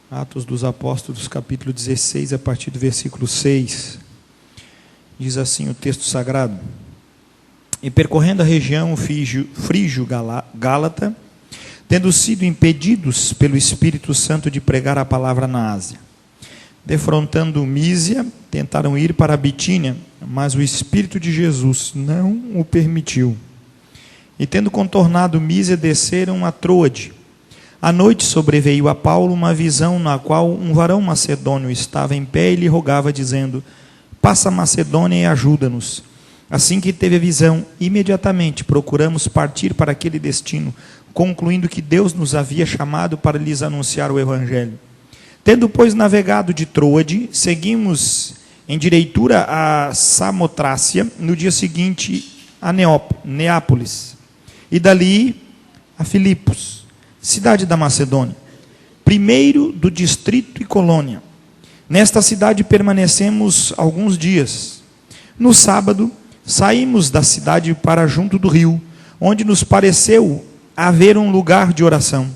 Atos dos Apóstolos, capítulo 16, a partir do versículo 6. Diz assim o texto sagrado: E percorrendo a região frígio-gálata, tendo sido impedidos pelo Espírito Santo de pregar a palavra na Ásia, defrontando Mísia, tentaram ir para a Bitínia, mas o Espírito de Jesus não o permitiu. E tendo contornado Mísia, desceram a Troade. À noite sobreveio a Paulo uma visão na qual um varão macedônio estava em pé e lhe rogava, dizendo: Passa a Macedônia e ajuda-nos. Assim que teve a visão, imediatamente procuramos partir para aquele destino, concluindo que Deus nos havia chamado para lhes anunciar o Evangelho. Tendo, pois, navegado de Troade, seguimos em direitura a Samotrácia, no dia seguinte a Neápolis, e dali a Filipos, cidade da Macedônia, primeiro do distrito e colônia. Nesta cidade permanecemos alguns dias. No sábado, saímos da cidade para junto do rio, onde nos pareceu haver um lugar de oração.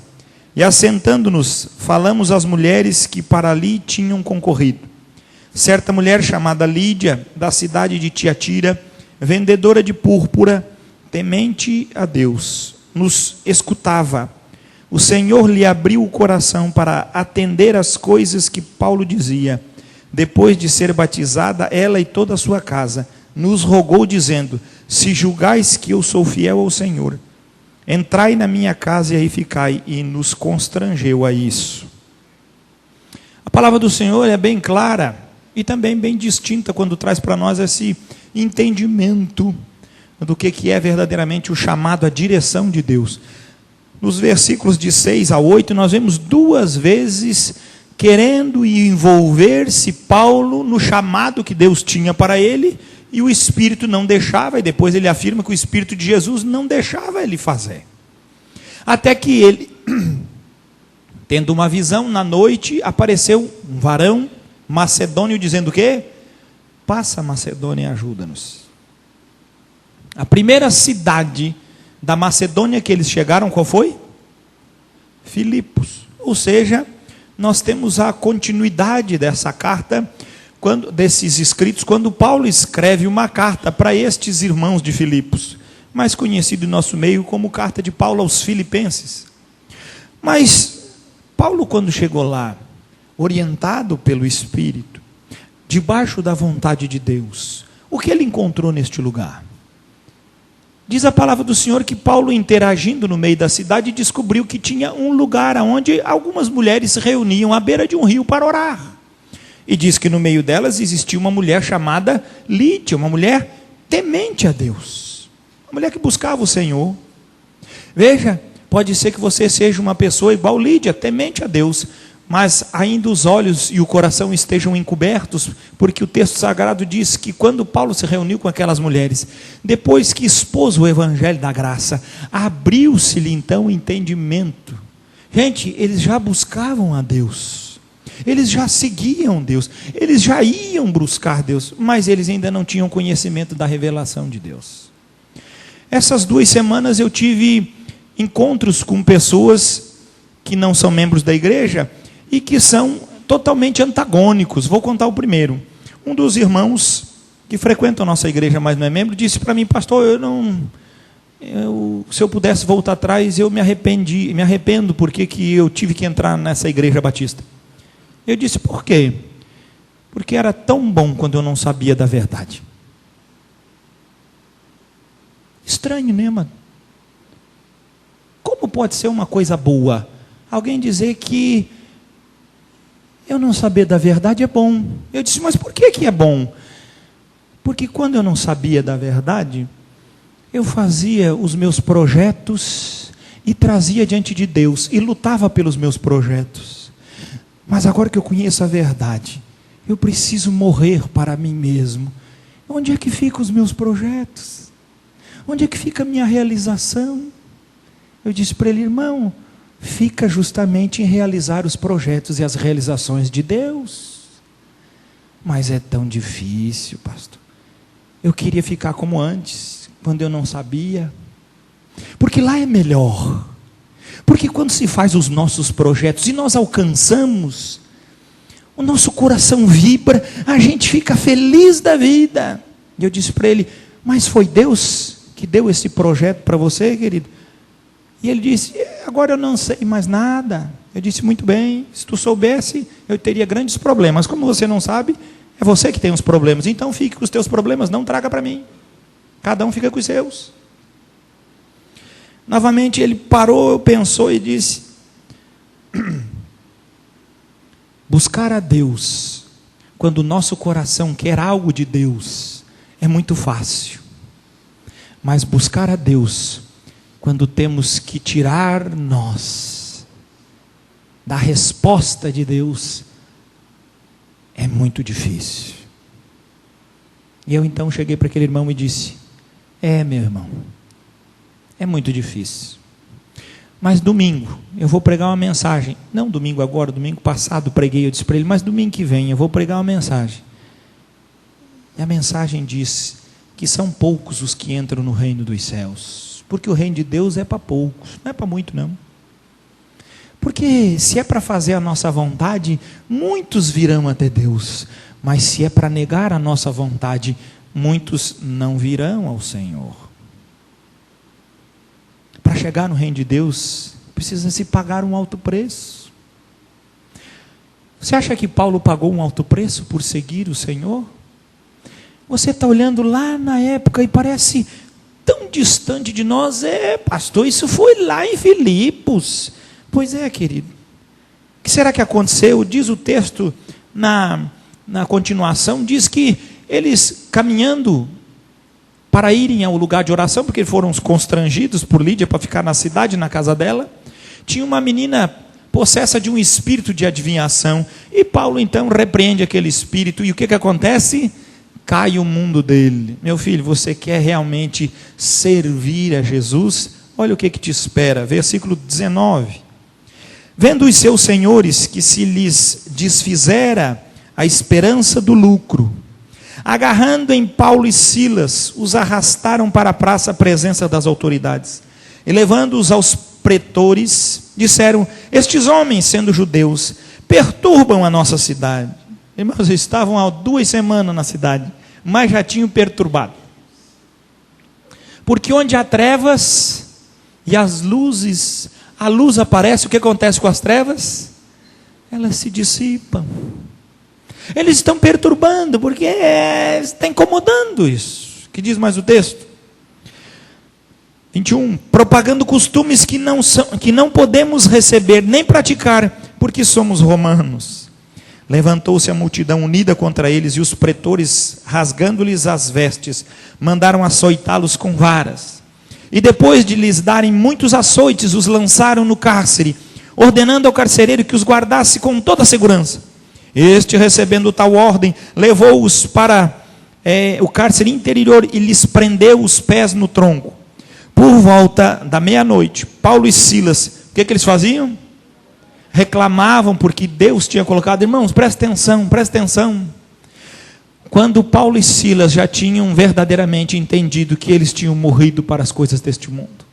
E assentando-nos, falamos às mulheres que para ali tinham concorrido. Certa mulher chamada Lídia, da cidade de Tiatira, vendedora de púrpura, temente a Deus, nos escutava. O Senhor lhe abriu o coração para atender às coisas que Paulo dizia. Depois de ser batizada, ela e toda a sua casa, nos rogou, dizendo: Se julgais que eu sou fiel ao Senhor, entrai na minha casa e aí ficai. E nos constrangeu a isso. A palavra do Senhor é bem clara e também bem distinta quando traz para nós esse entendimento do que é verdadeiramente o chamado, a direção de Deus. Nos versículos de 6 a 8, nós vemos duas vezes querendo envolver-se Paulo no chamado que Deus tinha para ele, e o Espírito não deixava, e depois ele afirma que o Espírito de Jesus não deixava ele fazer. Até que ele, tendo uma visão na noite, apareceu um varão macedônio dizendo o quê? Passa a Macedônia e ajuda-nos. A primeira cidade da Macedônia que eles chegaram, qual foi? Filipos. Ou seja, nós temos a continuidade dessa carta, desses escritos, quando Paulo escreve uma carta para estes irmãos de Filipos, mais conhecido em nosso meio como carta de Paulo aos Filipenses. Mas Paulo, quando chegou lá, orientado pelo Espírito, debaixo da vontade de Deus, o que ele encontrou neste lugar? Diz a palavra do Senhor que Paulo, interagindo no meio da cidade, descobriu que tinha um lugar onde algumas mulheres se reuniam à beira de um rio para orar. E diz que no meio delas existia uma mulher chamada Lídia, uma mulher temente a Deus, uma mulher que buscava o Senhor. Veja, pode ser que você seja uma pessoa igual Lídia, temente a Deus, mas ainda os olhos e o coração estejam encobertos, porque o texto sagrado diz que quando Paulo se reuniu com aquelas mulheres, depois que expôs o evangelho da graça, abriu-se-lhe então o entendimento. Gente, eles já buscavam a Deus, eles já seguiam Deus, eles já iam buscar Deus, mas eles ainda não tinham conhecimento da revelação de Deus. Essas 2 semanas eu tive encontros com pessoas que não são membros da igreja, e que são totalmente antagônicos. Vou contar o primeiro. Um dos irmãos que frequentam a nossa igreja, mas não é membro, disse para mim: pastor, se eu pudesse voltar atrás, eu me arrependo porque que eu tive que entrar nessa igreja batista. Eu disse: por quê? Porque era tão bom quando eu não sabia da verdade. Estranho, né, mano? Como pode ser uma coisa boa alguém dizer que eu não saber da verdade é bom? Eu disse: mas por que é bom? Porque quando eu não sabia da verdade, eu fazia os meus projetos e trazia diante de Deus, e lutava pelos meus projetos. Mas agora que eu conheço a verdade, eu preciso morrer para mim mesmo. Onde é que ficam os meus projetos? Onde é que fica a minha realização? Eu disse para ele: irmão, fica justamente em realizar os projetos e as realizações de Deus. Mas é tão difícil, pastor. Eu queria ficar como antes, quando eu não sabia. Porque lá é melhor. Porque quando se faz os nossos projetos e nós alcançamos, o nosso coração vibra, a gente fica feliz da vida. E eu disse para ele: mas foi Deus que deu esse projeto para você, querido? E ele disse: agora eu não sei mais nada. Eu disse: muito bem, se tu soubesse, eu teria grandes problemas. Como você não sabe, é você que tem os problemas. Então fique com os teus problemas, não traga para mim. Cada um fica com os seus. Novamente ele parou, pensou e disse: buscar a Deus, quando o nosso coração quer algo de Deus, é muito fácil. Mas buscar a Deus, quando temos que tirar nós da resposta de Deus, é muito difícil. E eu então cheguei para aquele irmão e disse: meu irmão, é muito difícil. Mas domingo eu vou pregar uma mensagem. Não domingo agora, domingo passado preguei. Eu disse para ele: mas domingo que vem eu vou pregar uma mensagem. E a mensagem diz que são poucos os que entram no reino dos céus. Porque o reino de Deus é para poucos, não é para muito não. Porque se é para fazer a nossa vontade, muitos virão até Deus. Mas se é para negar a nossa vontade, muitos não virão ao Senhor. Para chegar no reino de Deus, precisa se pagar um alto preço. Você acha que Paulo pagou um alto preço por seguir o Senhor? Você está olhando lá na época e parece tão distante de nós. Pastor, isso foi lá em Filipos. Pois é, querido. O que será que aconteceu? Diz o texto na continuação, diz que eles caminhando para irem ao lugar de oração, porque foram constrangidos por Lídia para ficar na cidade, na casa dela, tinha uma menina possessa de um espírito de adivinhação, e Paulo então repreende aquele espírito, e o que acontece? Cai o mundo dele. Meu filho, você quer realmente servir a Jesus? Olha o que te espera, versículo 19. Vendo os seus senhores que se lhes desfizera a esperança do lucro, agarrando em Paulo e Silas, os arrastaram para a praça à presença das autoridades. E levando-os aos pretores, disseram: estes homens, sendo judeus, perturbam a nossa cidade. Irmãos, estavam há 2 semanas na cidade, mas já tinham perturbado. Porque onde há trevas e as luzes, a luz aparece, o que acontece com as trevas? Elas se dissipam. Eles estão perturbando, porque está incomodando isso. Que diz mais o texto? 21. Propagando costumes que não podemos receber, nem praticar, porque somos romanos. Levantou-se a multidão unida contra eles, e os pretores, rasgando-lhes as vestes, mandaram açoitá-los com varas. E depois de lhes darem muitos açoites, os lançaram no cárcere, ordenando ao carcereiro que os guardasse com toda a segurança. Este, recebendo tal ordem, levou-os para o cárcere interior e lhes prendeu os pés no tronco. Por volta da meia-noite, Paulo e Silas, o que eles faziam? Reclamavam porque Deus tinha colocado. Irmãos, presta atenção. Quando Paulo e Silas já tinham verdadeiramente entendido que eles tinham morrido para as coisas deste mundo.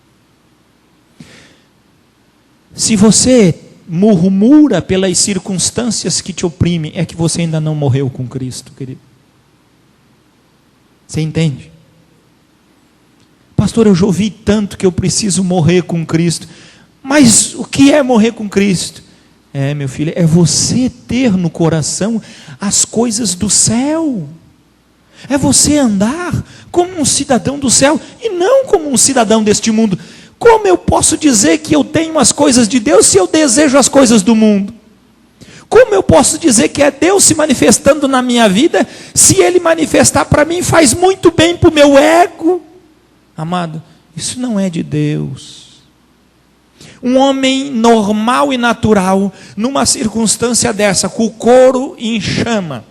Se você murmura pelas circunstâncias que te oprimem, é que você ainda não morreu com Cristo, querido. Você entende? Pastor, eu já ouvi tanto que eu preciso morrer com Cristo. Mas o que é morrer com Cristo? Meu filho, é você ter no coração as coisas do céu. É você andar como um cidadão do céu e não como um cidadão deste mundo. Como eu posso dizer que eu tenho as coisas de Deus se eu desejo as coisas do mundo? Como eu posso dizer que é Deus se manifestando na minha vida, se Ele manifestar para mim faz muito bem para o meu ego? Amado, isso não é de Deus. Um homem normal e natural, numa circunstância dessa, com o couro em chama,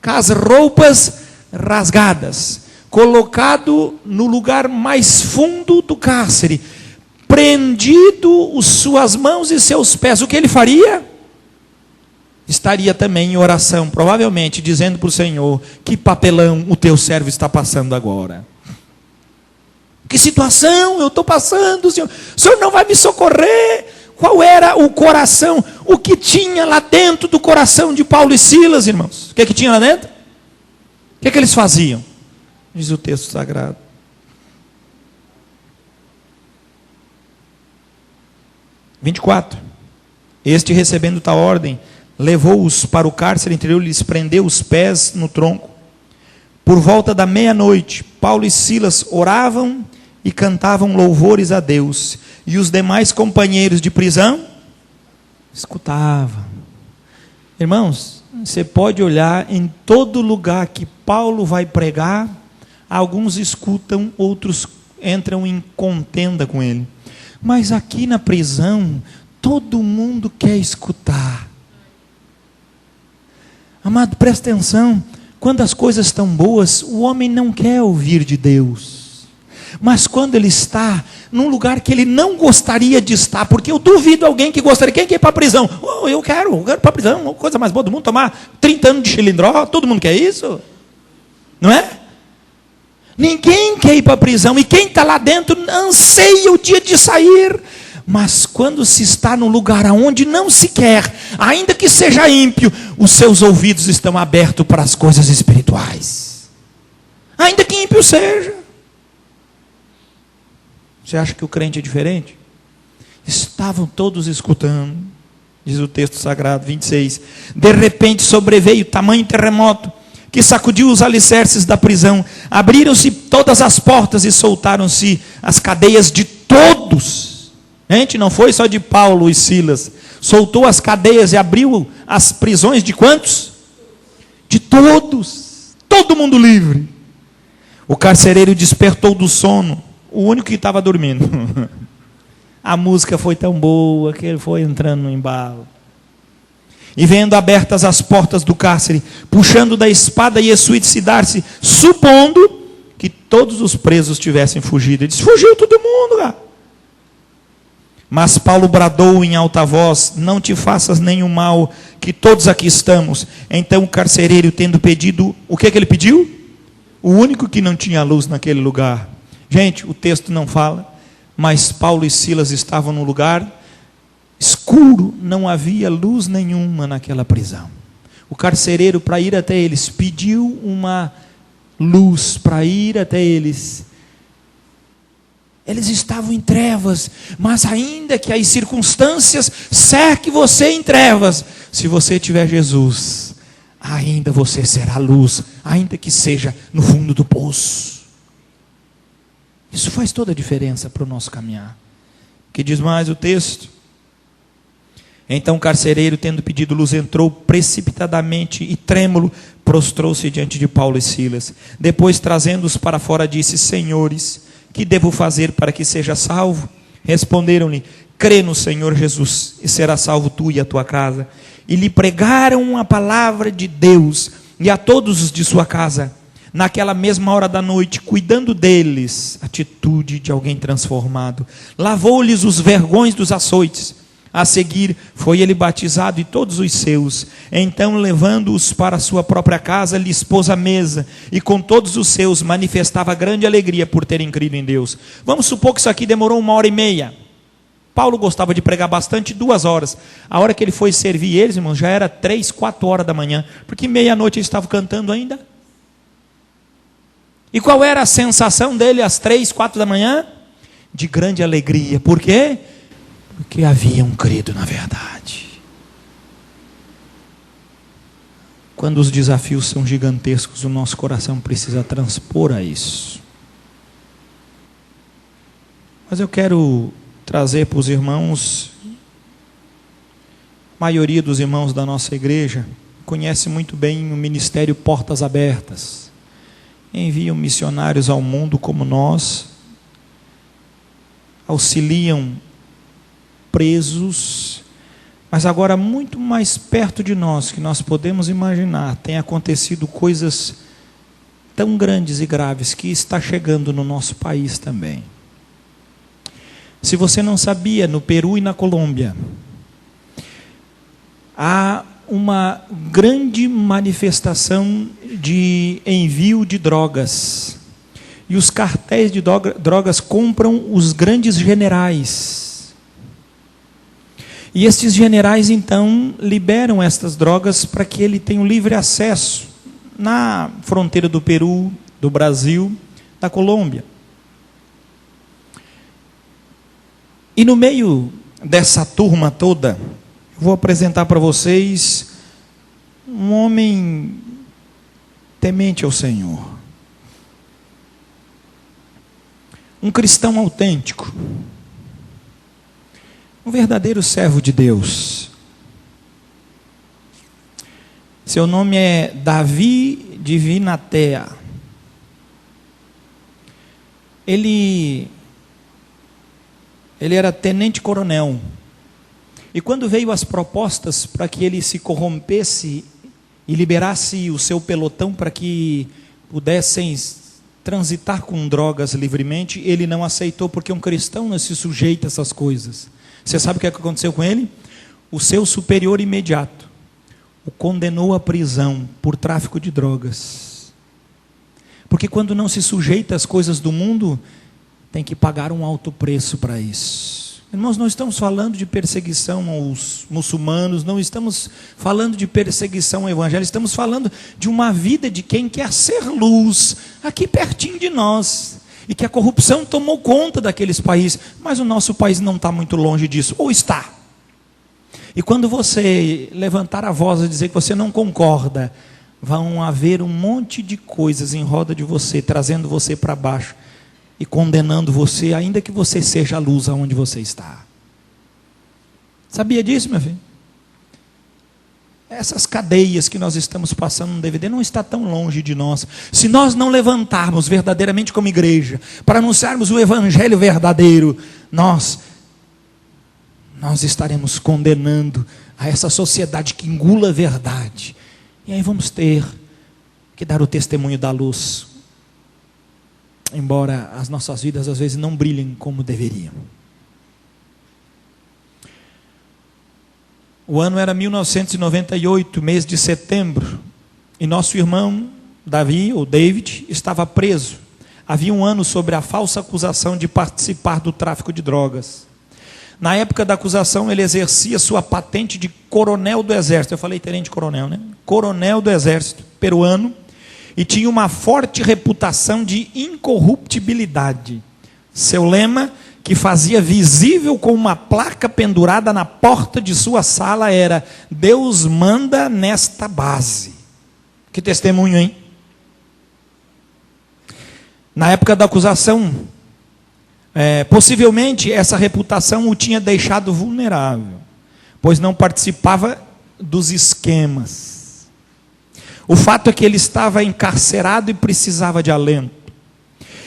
com as roupas rasgadas, colocado no lugar mais fundo do cárcere, prendido suas mãos e seus pés, o que ele faria? Estaria também em oração, provavelmente dizendo para o Senhor: que papelão o teu servo está passando agora. Que situação eu estou passando, Senhor? O Senhor não vai me socorrer? Qual era o coração? O que tinha lá dentro do coração de Paulo e Silas, irmãos? O que tinha lá dentro? O que eles faziam? Diz o texto sagrado. (24) Este, recebendo tal ordem, levou-os para o cárcere interior, lhes prendeu os pés no tronco. Por volta da meia-noite, Paulo e Silas oravam e cantavam louvores a Deus, e os demais companheiros de prisão escutavam. Irmãos, você pode olhar em todo lugar que Paulo vai pregar, alguns escutam, outros entram em contenda com ele. Mas aqui na prisão, todo mundo quer escutar. Amado, presta atenção. Quando as coisas estão boas, o homem não quer ouvir de Deus. Mas quando ele está num lugar que ele não gostaria de estar, porque eu duvido alguém que gostaria, quem quer ir para a prisão? Oh, eu quero para a prisão, coisa mais boa do mundo, tomar 30 anos de xilindró, todo mundo quer isso? Não é? Ninguém quer ir para a prisão, e quem está lá dentro anseia o dia de sair. Mas quando se está num lugar onde não se quer, ainda que seja ímpio, os seus ouvidos estão abertos para as coisas espirituais. Ainda que ímpio seja. Você acha que o crente é diferente? Estavam todos escutando. Diz o texto sagrado, 26. De repente sobreveio tamanho terremoto, que sacudiu os alicerces da prisão. Abriram-se todas as portas e soltaram-se as cadeias de todos. Gente, não foi só de Paulo e Silas. Soltou as cadeias e abriu as prisões de quantos? De todos. Todo mundo livre. O carcereiro despertou do sono. O único que estava dormindo. A música foi tão boa que ele foi entrando no embalo. E vendo abertas as portas do cárcere, puxando da espada, ia suicidar-se, supondo que todos os presos tivessem fugido. Ele disse: fugiu todo mundo, cara. Mas Paulo bradou em alta voz: não te faças nenhum mal, que todos aqui estamos. Então o carcereiro, tendo pedido, o que ele pediu? O único que não tinha luz naquele lugar. Gente, o texto não fala, mas Paulo e Silas estavam num lugar escuro, não havia luz nenhuma naquela prisão. O carcereiro, para ir até eles, pediu uma luz para ir até eles. Eles estavam em trevas, mas ainda que as circunstâncias cerquem você em trevas, se você tiver Jesus, ainda você será luz, ainda que seja no fundo do poço. Isso faz toda a diferença para o nosso caminhar. Que diz mais o texto? Então o carcereiro, tendo pedido luz, entrou precipitadamente e trêmulo, prostrou-se diante de Paulo e Silas. Depois, trazendo-os para fora, disse: senhores, que devo fazer para que seja salvo? Responderam-lhe: crê no Senhor Jesus, e será salvo tu e a tua casa. E lhe pregaram a palavra de Deus, e a todos os de sua casa. Naquela mesma hora da noite, cuidando deles, atitude de alguém transformado, lavou-lhes os vergões dos açoites. A seguir, foi ele batizado e todos os seus. Então, levando-os para a sua própria casa, lhes pôs a mesa, e com todos os seus manifestava grande alegria por terem crido em Deus. Vamos supor que isso aqui demorou 1h30. Paulo gostava de pregar bastante, 2 horas. A hora que ele foi servir eles, irmãos, já era 3, 4 horas da manhã, porque meia-noite eles estavam cantando ainda. E qual era a sensação dele às 3, 4 da manhã? De grande alegria. Por quê? Porque haviam crido na verdade. Quando os desafios são gigantescos, o nosso coração precisa transpor a isso. Mas eu quero trazer para os irmãos, a maioria dos irmãos da nossa igreja conhece muito bem o ministério Portas Abertas. Enviam missionários ao mundo como nós, auxiliam presos, mas agora muito mais perto de nós, que nós podemos imaginar, tem acontecido coisas tão grandes e graves que está chegando no nosso país também. Se você não sabia, no Peru e na Colômbia, há uma grande manifestação de envio de drogas. e os cartéis de drogas compram os grandes generais. E estes generais, então, liberam estas drogas para que ele tenha um livre acesso na fronteira do Peru, do Brasil, da Colômbia. E no meio dessa turma toda, eu vou apresentar para vocês um homem temente ao Senhor. Um cristão autêntico. Um verdadeiro servo de Deus. Seu nome é Davi de Vinatea. Ele era tenente-coronel. E quando veio as propostas para que ele se corrompesse e liberasse o seu pelotão para que pudessem transitar com drogas livremente, ele não aceitou, porque um cristão não se sujeita a essas coisas. Você sabe o que aconteceu com ele? O seu superior imediato o condenou à prisão por tráfico de drogas. Porque quando não se sujeita às coisas do mundo, tem que pagar um alto preço para isso. Irmãos, não estamos falando de perseguição aos muçulmanos, não estamos falando de perseguição ao evangelho, estamos falando de uma vida de quem quer ser luz, aqui pertinho de nós, e que a corrupção tomou conta daqueles países, mas o nosso país não está muito longe disso, ou está. E quando você levantar a voz e dizer que você não concorda, vão haver um monte de coisas em roda de você, trazendo você para baixo, e condenando você, ainda que você seja a luz aonde você está. Sabia disso, meu filho? Essas cadeias que nós estamos passando no DVD não está tão longe de nós. Se nós não levantarmos verdadeiramente como igreja, para anunciarmos o evangelho verdadeiro, nós estaremos condenando a essa sociedade que engula a verdade. E aí vamos ter que dar o testemunho da luz, embora as nossas vidas às vezes não brilhem como deveriam. O ano era 1998, mês de setembro, e nosso irmão Davi, ou David, estava preso. Havia um ano sobre a falsa acusação de participar do tráfico de drogas. Na época da acusação, ele exercia sua patente de coronel do exército. Eu falei tenente-coronel, né? Coronel do exército peruano. E tinha uma forte reputação de incorruptibilidade. Seu lema, que fazia visível com uma placa pendurada na porta de sua sala, era: Deus manda nesta base. Que testemunho, hein? Na época da acusação, possivelmente essa reputação o tinha deixado vulnerável, pois não participava dos esquemas. O fato é que ele estava encarcerado e precisava de alento.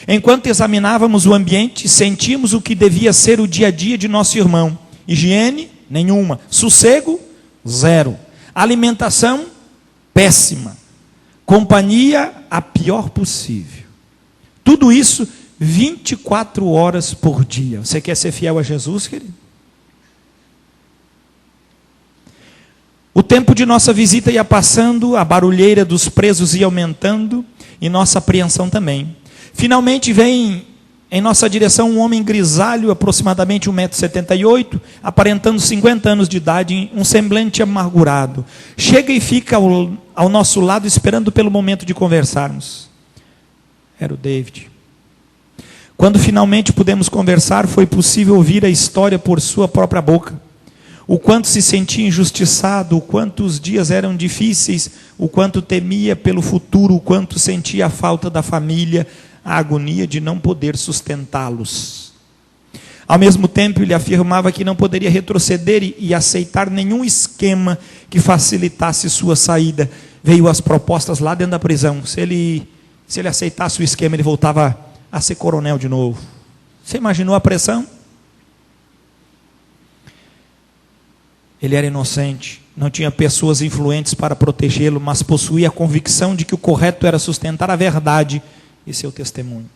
Enquanto examinávamos o ambiente, sentíamos o que devia ser o dia a dia de nosso irmão. Higiene? Nenhuma. Sossego? Zero. Alimentação? Péssima. Companhia? A pior possível. Tudo isso 24 horas por dia. Você quer ser fiel a Jesus, querido? O tempo de nossa visita ia passando, a barulheira dos presos ia aumentando, e nossa apreensão também. Finalmente vem em nossa direção um homem grisalho, aproximadamente 1,78 m, aparentando 50 anos de idade, um semblante amargurado. Chega e fica ao nosso lado, esperando pelo momento de conversarmos. Era o David. Quando finalmente pudemos conversar, foi possível ouvir a história por sua própria boca. O quanto se sentia injustiçado, o quanto os dias eram difíceis, o quanto temia pelo futuro, o quanto sentia a falta da família, a agonia de não poder sustentá-los. Ao mesmo tempo, ele afirmava que não poderia retroceder e aceitar nenhum esquema que facilitasse sua saída. Veio as propostas lá dentro da prisão. Se ele aceitasse o esquema, ele voltava a ser coronel de novo. Você imaginou a pressão? Ele era inocente, não tinha pessoas influentes para protegê-lo, mas possuía a convicção de que o correto era sustentar a verdade e seu testemunho.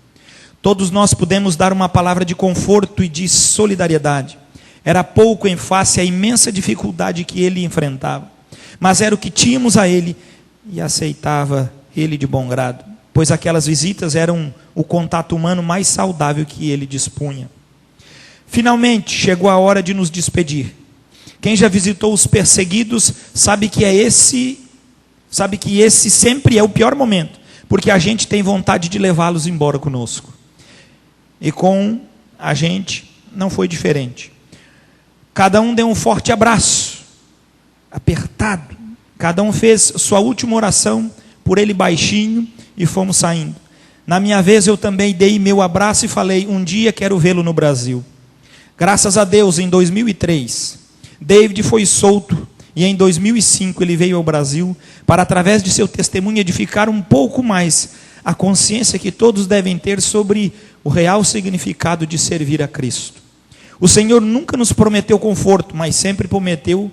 Todos nós pudemos dar uma palavra de conforto e de solidariedade. Era pouco em face à imensa dificuldade que ele enfrentava, mas era o que tínhamos a ele, e aceitava ele de bom grado. pois aquelas visitas eram o contato humano mais saudável que ele dispunha. Finalmente, chegou a hora de nos despedir. Quem já visitou os perseguidos sabe que esse sempre é o pior momento, porque a gente tem vontade de levá-los embora conosco. E com a gente não foi diferente. Cada um deu um forte abraço, apertado. Cada um fez sua última oração por ele baixinho e fomos saindo. Na minha vez eu também dei meu abraço e falei: um dia quero vê-lo no Brasil. Graças a Deus, em 2003, David foi solto e em 2005 ele veio ao Brasil para, através de seu testemunho, edificar um pouco mais a consciência que todos devem ter sobre o real significado de servir a Cristo. O Senhor nunca nos prometeu conforto, mas sempre prometeu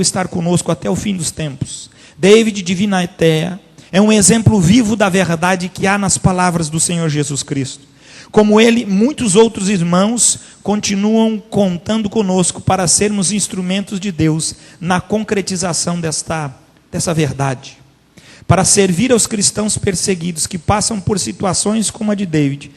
estar conosco até o fim dos tempos. David de Vinatea é um exemplo vivo da verdade que há nas palavras do Senhor Jesus Cristo. Como ele, muitos outros irmãos continuam contando conosco para sermos instrumentos de Deus na concretização dessa verdade. Para servir aos cristãos perseguidos que passam por situações como a de David,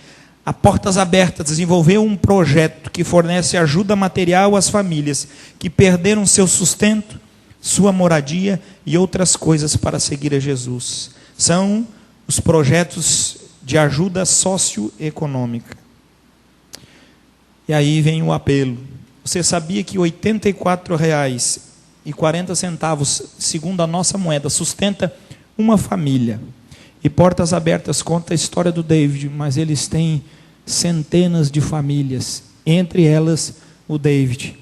a Portas Abertas desenvolveu um projeto que fornece ajuda material às famílias que perderam seu sustento, sua moradia e outras coisas para seguir a Jesus. São os projetos de ajuda socioeconômica. E aí vem o apelo. Você sabia que R$ 84,40, segundo a nossa moeda, sustenta uma família? E Portas Abertas conta a história do David, mas eles têm centenas de famílias, entre elas o David,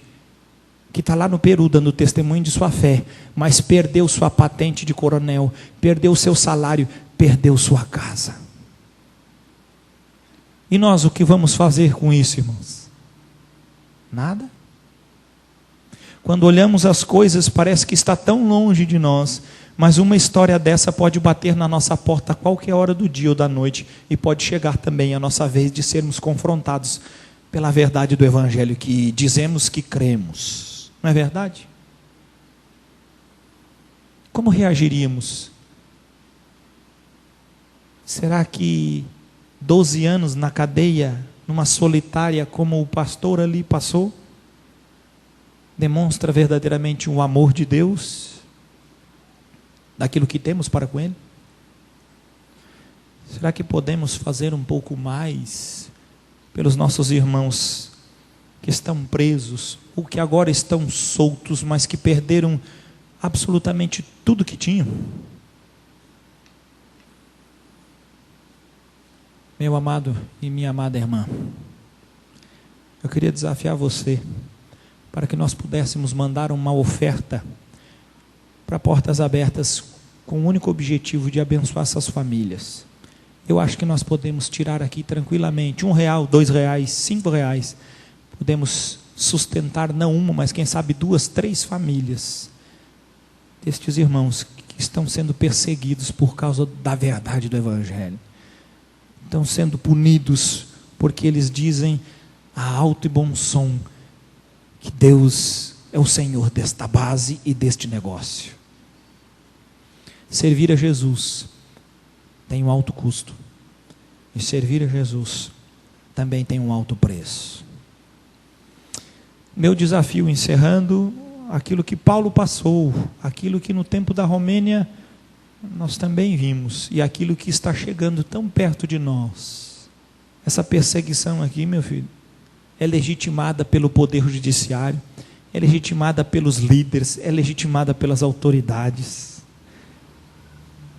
que está lá no Peru dando testemunho de sua fé, mas perdeu sua patente de coronel, perdeu seu salário, perdeu sua casa. E nós o que vamos fazer com isso, irmãos? Nada. Quando olhamos as coisas, parece que está tão longe de nós, mas uma história dessa pode bater na nossa porta a qualquer hora do dia ou da noite, e pode chegar também a nossa vez de sermos confrontados pela verdade do Evangelho que dizemos que cremos. Não é verdade? Como reagiríamos? Será que 12 anos na cadeia, numa solitária como o pastor ali passou, demonstra verdadeiramente um amor de Deus, daquilo que temos para com Ele? Será que podemos fazer um pouco mais pelos nossos irmãos que estão presos, ou que agora estão soltos, mas que perderam absolutamente tudo que tinham? Meu amado e minha amada irmã, eu queria desafiar você para que nós pudéssemos mandar uma oferta para Portas Abertas com o único objetivo de abençoar essas famílias. Eu acho que nós podemos tirar aqui tranquilamente R$1, R$2, R$5. Podemos sustentar não uma, mas quem sabe 2, 3 famílias destes irmãos que estão sendo perseguidos por causa da verdade do Evangelho. Estão sendo punidos porque eles dizem a alto e bom som que Deus é o Senhor desta base e deste negócio. Servir a Jesus tem um alto custo, e servir a Jesus também tem um alto preço. Meu desafio, encerrando, aquilo que Paulo passou, aquilo que no tempo da Romênia nós também vimos, e aquilo que está chegando tão perto de nós. Essa perseguição aqui, meu filho, é legitimada pelo poder judiciário, é legitimada pelos líderes, é legitimada pelas autoridades,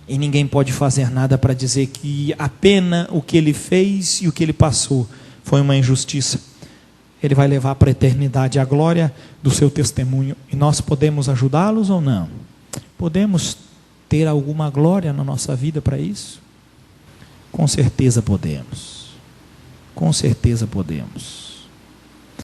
e ninguém pode fazer nada para dizer que a pena, o que ele fez e o que ele passou foi uma injustiça. Ele vai levar para a eternidade a glória do seu testemunho, e nós podemos ajudá-los ou não? Podemos ter alguma glória na nossa vida para isso? Com certeza podemos. Com certeza podemos.